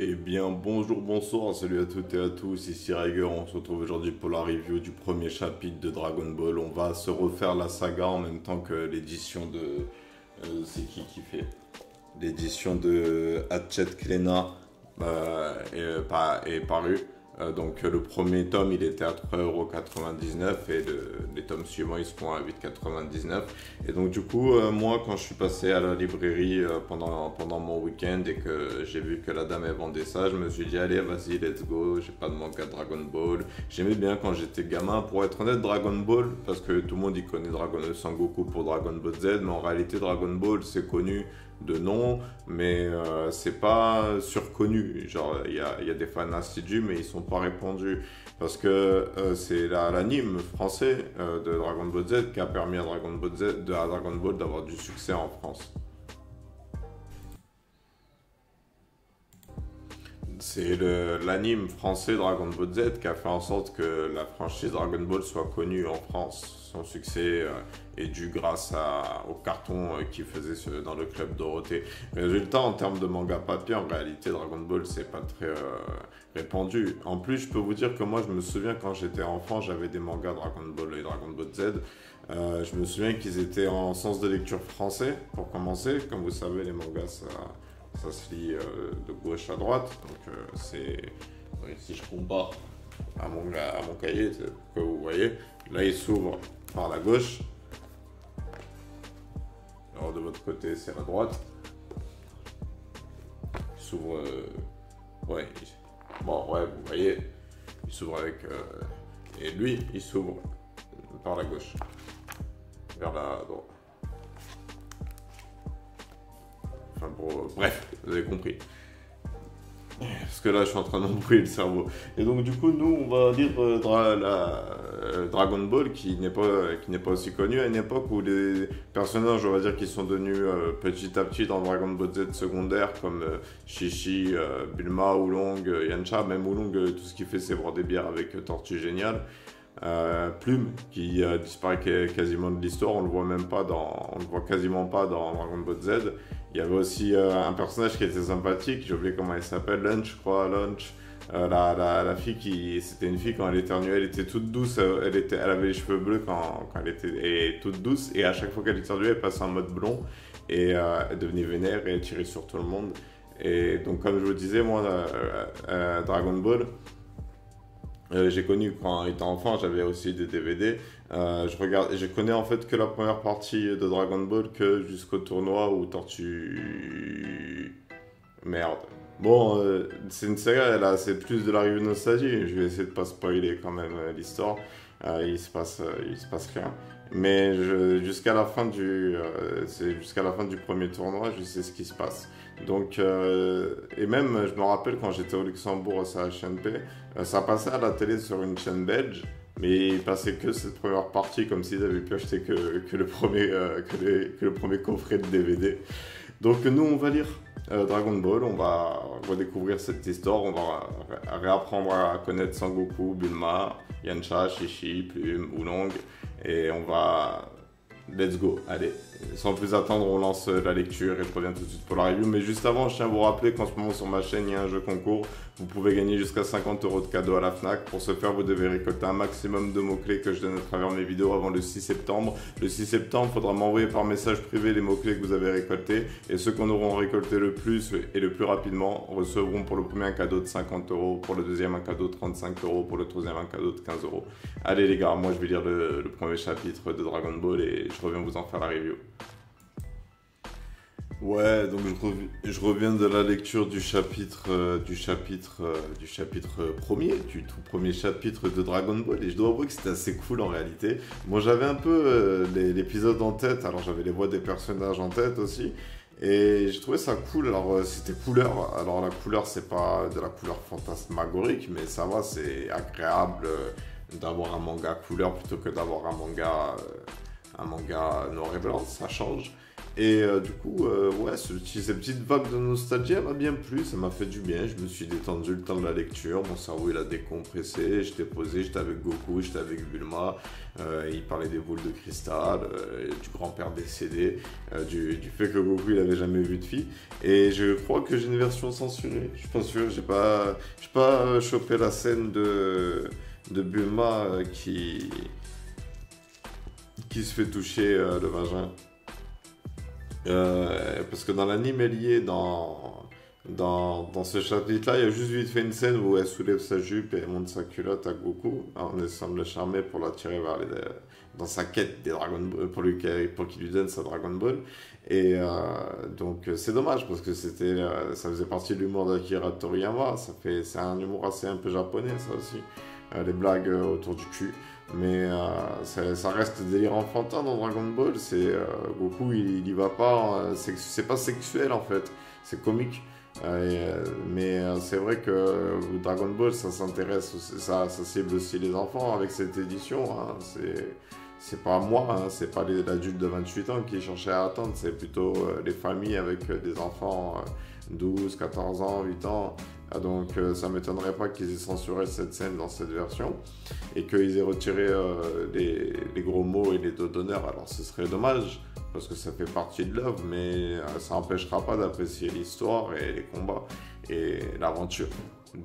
Eh bien, bonjour, bonsoir, salut à toutes et à tous, ici Raiger, on se retrouve aujourd'hui pour la review du premier chapitre de Dragon Ball. On va se refaire la saga en même temps que l'édition de... c'est qui fait? L'édition de Hatchet Klena est parue. Donc le premier tome il était à 3,99 € et les tomes suivants ils seront à 8,99 €. Et donc du coup moi quand je suis passé à la librairie pendant mon week-end et que j'ai vu que la dame elle vendait ça, je me suis dit allez vas-y let's go, j'ai pas de manga de Dragon Ball. J'aimais bien quand j'étais gamin, pour être honnête, Dragon Ball, parce que tout le monde y connaît Sangoku pour Dragon Ball Z, mais en réalité Dragon Ball c'est connu de nom, mais c'est pas surconnu. Genre, il y a des fans assidus, mais ils sont pas répandus. Parce que c'est l'anime français de Dragon Ball Z qui a permis à Dragon Ball d'avoir du succès en France. C'est l'anime français Dragon Ball Z qui a fait en sorte que la franchise Dragon Ball soit connue en France. Son succès est dû grâce au carton qu'il faisait dans le club Dorothée. Résultat, en termes de manga papier, en réalité, Dragon Ball, c'est pas très répandu. En plus, je peux vous dire que moi, je me souviens quand j'étais enfant, j'avais des mangas Dragon Ball et Dragon Ball Z. Je me souviens qu'ils étaient en sens de lecture français, pour commencer. Comme vous savez, les mangas, ça se lit de gauche à droite. Donc, oui, si je compare à mon cahier, c'est que vous voyez, là, il s'ouvre par la gauche. Alors, de votre côté, c'est la droite. Il s'ouvre... ouais. Bon, ouais, vous voyez, il s'ouvre avec... et lui, il s'ouvre par la gauche. Vers la droite. Enfin, bref, vous avez compris. Parce que là, je suis en train de m'embrouiller le cerveau. Et donc, du coup, nous, on va lire Dragon Ball, qui n'est pas aussi connu à une époque où les personnages, on va dire, qui sont devenus petit à petit dans Dragon Ball Z secondaire, comme Shishi, Bulma, Oolong, Yamcha, même Oolong, tout ce qu'il fait, c'est boire des bières avec Tortue Géniale. Plume, qui disparaît quasiment de l'histoire, on le voit quasiment pas dans Dragon Ball Z. Il y avait aussi un personnage qui était sympathique, j'ai oublié comment elle s'appelle, Lunch, je crois, Lunch. La fille c'était une fille quand elle éternuait, elle était toute douce, elle avait les cheveux bleus quand elle était toute douce, et à chaque fois qu'elle éternuait, elle passait en mode blond, et elle devenait vénère et elle tirait sur tout le monde. Et donc comme je vous disais, moi, Dragon Ball, j'ai connu quand étant enfant, j'avais aussi des DVD. Je connais en fait que la première partie de Dragon Ball, que jusqu'au tournoi où Tortue... Merde. Bon, c'est une saga, c'est plus de la revue nostalgie. Je vais essayer de pas spoiler quand même l'histoire. Il se passe rien. Mais jusqu'à la fin jusqu'à la fin du premier tournoi, je sais ce qui se passe. Donc, et même, je me rappelle quand j'étais au Luxembourg, à la chaîne P, ça passait à la télé sur une chaîne belge, mais il passait que cette première partie, comme s'ils avaient pu acheter que le premier coffret de DVD. Donc, nous, on va lire Dragon Ball, on va redécouvrir cette histoire, on va réapprendre à connaître Sangoku, Bulma, Yamcha, Shishi, Plume, Oolong, et on va... Let's go, allez. Sans plus attendre, on lance la lecture et je reviens tout de suite pour la review. Mais juste avant, je tiens à vous rappeler qu'en ce moment sur ma chaîne, il y a un jeu concours. Vous pouvez gagner jusqu'à 50 € de cadeaux à la FNAC. Pour ce faire, vous devez récolter un maximum de mots-clés que je donne à travers mes vidéos avant le 6 septembre. Le 6 septembre, il faudra m'envoyer par message privé les mots-clés que vous avez récoltés. Et ceux qu'on auront récolté le plus et le plus rapidement recevront pour le premier un cadeau de 50 €, pour le deuxième un cadeau de 35 €, pour le troisième un cadeau de 15 €. Allez les gars, moi je vais lire le premier chapitre de Dragon Ball et je reviens vous en faire la review. Ouais, donc je reviens de la lecture du tout premier chapitre de Dragon Ball, et je dois avouer que c'était assez cool en réalité. Moi j'avais un peu l'épisode en tête, alors j'avais les voix des personnages en tête aussi, et j'ai trouvé ça cool. Alors c'était couleur, alors la couleur c'est pas de la couleur fantasmagorique, mais ça va, c'est agréable d'avoir un manga couleur plutôt que d'avoir un manga noir et blanc, ça change. Et du coup, ouais, cette petite vague de nostalgie, elle m'a bien plu, ça m'a fait du bien. Je me suis détendu le temps de la lecture, mon cerveau il a décompressé, j'étais posé, j'étais avec Goku, j'étais avec Bulma. Il parlait des boules de cristal, du grand-père décédé, du fait que Goku il avait jamais vu de fille. Et je crois que j'ai une version censurée, je suis pas sûr, j'ai pas chopé la scène de Bulma qui se fait toucher le vagin. Parce que dans l'anime, elle y est dans ce chapitre-là, il y a juste vite fait une scène où elle soulève sa jupe et elle monte sa culotte à Goku en essayant de le charmer pour l'attirer dans sa quête des Dragon Ball, pour qu'il lui donne sa Dragon Ball. Et donc c'est dommage parce que ça faisait partie de l'humour d'Akira Toriyama. C'est un humour assez un peu japonais, ça aussi. Les blagues autour du cul. Mais ça reste délire enfantin dans Dragon Ball. Goku, il y va pas. C'est pas sexuel en fait. C'est comique. Mais c'est vrai que Dragon Ball, ça s'intéresse, ça cible aussi les enfants avec cette édition. Hein. C'est pas moi, hein, c'est pas l'adulte de 28 ans qui cherchait à attendre, c'est plutôt les familles avec des enfants 12, 14 ans, 8 ans. Donc ça m'étonnerait pas qu'ils aient censuré cette scène dans cette version et qu'ils aient retiré les gros mots et les dos d'honneur. Alors ce serait dommage parce que ça fait partie de l'œuvre, mais ça n'empêchera pas d'apprécier l'histoire et les combats et l'aventure.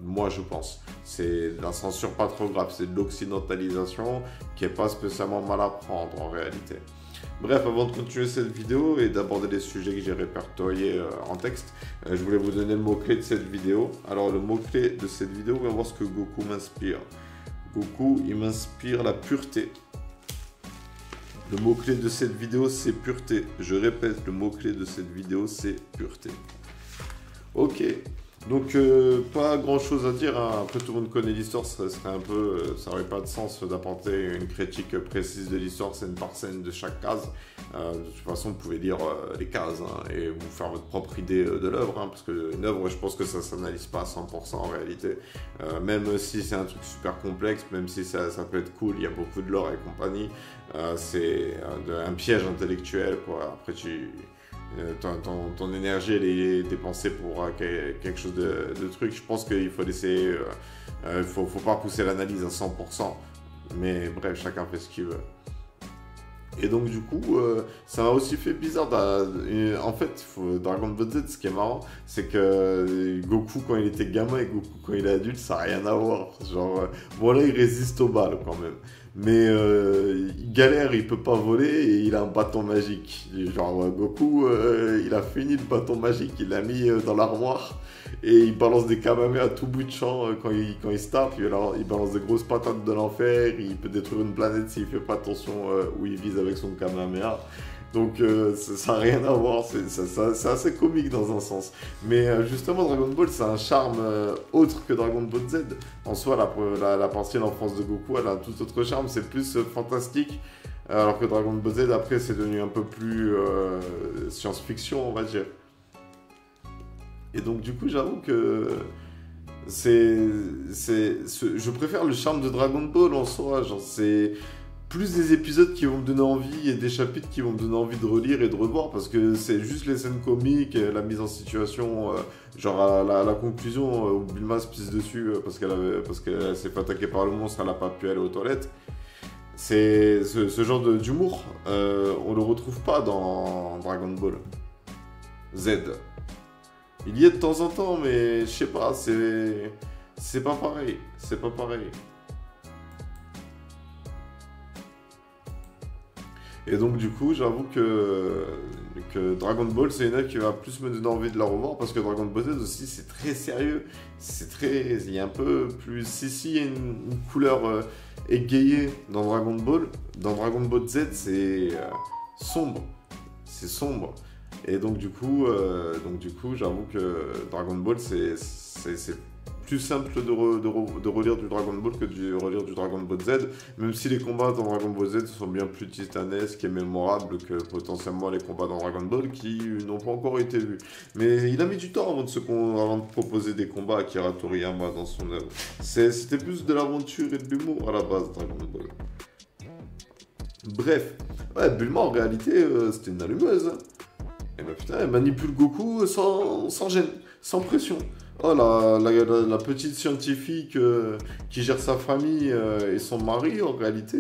Moi je pense. C'est de la censure pas trop grave, c'est de l'occidentalisation qui est pas spécialement mal à prendre en réalité. Bref, avant de continuer cette vidéo et d'aborder les sujets que j'ai répertoriés en texte, je voulais vous donner le mot-clé de cette vidéo. Alors le mot-clé de cette vidéo, on va voir ce que Goku m'inspire. Goku, il m'inspire la pureté. Le mot-clé de cette vidéo, c'est pureté. Je répète, le mot-clé de cette vidéo, c'est pureté. Ok. Donc pas grand chose à dire, hein. Après tout le monde connaît l'histoire, ça aurait pas de sens d'apporter une critique précise de l'histoire scène par scène de chaque case. De toute façon vous pouvez lire les cases hein, et vous faire votre propre idée de l'œuvre, hein, parce qu'une œuvre je pense que ça s'analyse pas à 100% en réalité. Même si c'est un truc super complexe, même si ça peut être cool, il y a beaucoup de lore et compagnie, c'est un piège intellectuel quoi. Après ton énergie elle est dépensée pour quelque chose de truc. Je pense qu'il faut laisser faut pas pousser l'analyse à 100%, mais bref, chacun fait ce qu'il veut. Et donc du coup ça m'a aussi fait bizarre en fait Dragon Ball Z, ce qui est marrant c'est que Goku quand il était gamin et Goku quand il est adulte ça n'a rien à voir, genre bon là il résiste aux balles quand même, mais il galère, il peut pas voler et il a un bâton magique, genre Goku il a fini le bâton magique, il l'a mis dans l'armoire et il balance des kamehameha à tout bout de champ quand il se tape, il balance des grosses patates de l'enfer, il peut détruire une planète s'il fait pas attention où il vise avec son kamehameha. Donc ça n'a rien à voir, c'est assez comique dans un sens. Mais justement Dragon Ball c'est un charme autre que Dragon Ball Z. En soi la partie de l'enfance de Goku elle a un tout autre charme, c'est plus fantastique. Alors que Dragon Ball Z après c'est devenu un peu plus science-fiction on va dire. Et donc du coup j'avoue que je préfère le charme de Dragon Ball en soi, genre c'est plus des épisodes qui vont me donner envie et des chapitres qui vont me donner envie de relire et de revoir parce que c'est juste les scènes comiques, la mise en situation, genre à la conclusion où Bulma se pisse dessus parce qu'elle s'est fait attaquer par le monstre, elle n'a pas pu aller aux toilettes. C'est ce genre d'humour, on le retrouve pas dans Dragon Ball Z. Il y est de temps en temps, mais je sais pas, c'est pas pareil, c'est pas pareil. Et donc du coup, j'avoue que Dragon Ball, c'est une œuvre qui va plus me donner envie de la revoir parce que Dragon Ball Z aussi, c'est très sérieux, il y a un peu plus, si il y a une couleur égayée dans Dragon Ball. Dans Dragon Ball Z, c'est sombre, c'est sombre. Et donc du coup, j'avoue que Dragon Ball, c'est plus simple de relire du Dragon Ball que de relire du Dragon Ball Z, même si les combats dans Dragon Ball Z sont bien plus titanesques et mémorables que potentiellement les combats dans Dragon Ball qui n'ont pas encore été vus. Mais il a mis du temps avant de proposer des combats à Akira Toriyama dans son œuvre. C'était plus de l'aventure et de l'humour à la base, Dragon Ball. Bref, ouais, Bulma en réalité, c'était une allumeuse. Hein. Et bah putain, elle manipule Goku sans gêne, sans pression. Oh, la petite scientifique qui gère sa famille et son mari, en réalité,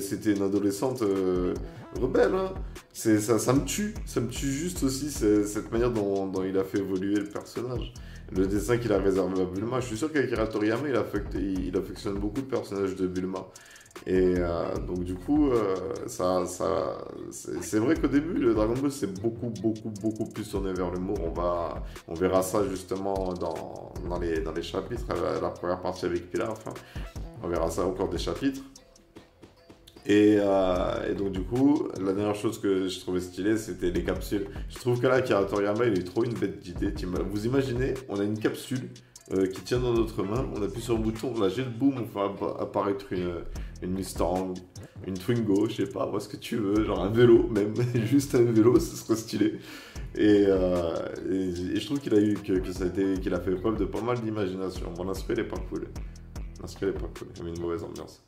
c'était une adolescente rebelle. Hein. Ça me tue juste aussi cette manière dont il a fait évoluer le personnage. Le dessin qu'il a réservé à Bulma. Je suis sûr qu'Akira Toriyama, il affectionne beaucoup le personnage de Bulma. Et donc du coup, c'est vrai qu'au début, le Dragon Ball, c'est beaucoup plus tourné vers l'humour. On verra ça justement dans les chapitres, la première partie avec Pilaf. Hein. On verra ça encore des chapitres. Et donc du coup, la dernière chose que je trouvais stylée, c'était les capsules. Je trouve que là, Akira Toriyama, il est trop une bête d'idée. Vous imaginez, on a une capsule qui tient dans notre main, on appuie sur le bouton, on la jette, boum, on fait apparaître une Mustang, une Twingo, je sais pas, moi ce que tu veux, genre un vélo même, juste un vélo, ce serait stylé. Et je trouve qu'il a fait preuve de pas mal d'imagination. Bon, l'inspect il est pas cool. L'inspect il est pas cool, il y a une mauvaise ambiance.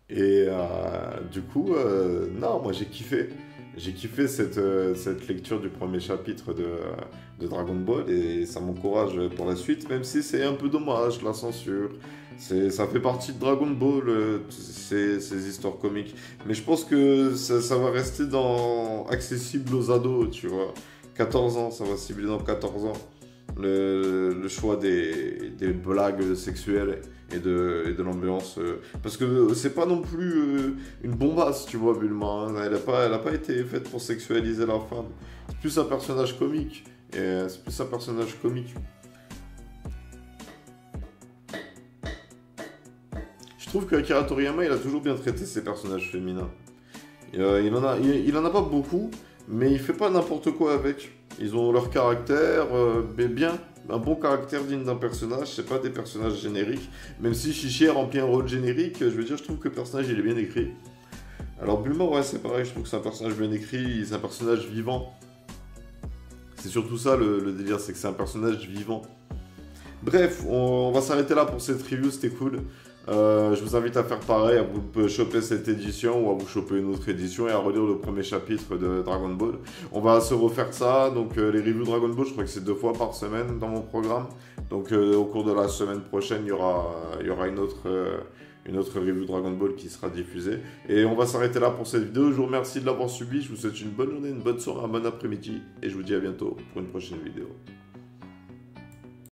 Et du coup, non, moi j'ai kiffé. J'ai kiffé cette lecture du premier chapitre de Dragon Ball et ça m'encourage pour la suite, même si c'est un peu dommage, la censure. Ça fait partie de Dragon Ball, ces histoires comiques. Mais je pense que ça va rester accessible aux ados, tu vois. 14 ans, ça va cibler dans 14 ans. Le choix des blagues sexuelles et de l'ambiance. Parce que c'est pas non plus une bombasse, tu vois, Bulma. Hein. Elle a pas été faite pour sexualiser la femme. C'est plus un personnage comique. C'est plus un personnage comique. Je trouve que Akira Toriyama, il a toujours bien traité ses personnages féminins. Il en a pas beaucoup, mais il fait pas n'importe quoi avec. Ils ont leur caractère, mais bien, un bon caractère digne d'un personnage, c'est pas des personnages génériques. Même si Chichi remplit un rôle générique, je veux dire, je trouve que le personnage il est bien écrit. Alors Bulma, ouais, c'est pareil, je trouve que c'est un personnage bien écrit, c'est un personnage vivant. C'est surtout ça le délire, c'est que c'est un personnage vivant. Bref, on va s'arrêter là pour cette review, c'était cool. Je vous invite à faire pareil, à vous choper cette édition ou à vous choper une autre édition et à relire le premier chapitre de Dragon Ball. On va se refaire ça, donc les reviews Dragon Ball, je crois que c'est 2 fois par semaine dans mon programme. Donc au cours de la semaine prochaine, il y aura une autre review Dragon Ball qui sera diffusée. Et on va s'arrêter là pour cette vidéo. Je vous remercie de l'avoir suivi, je vous souhaite une bonne journée, une bonne soirée, un bon après-midi. Et je vous dis à bientôt pour une prochaine vidéo.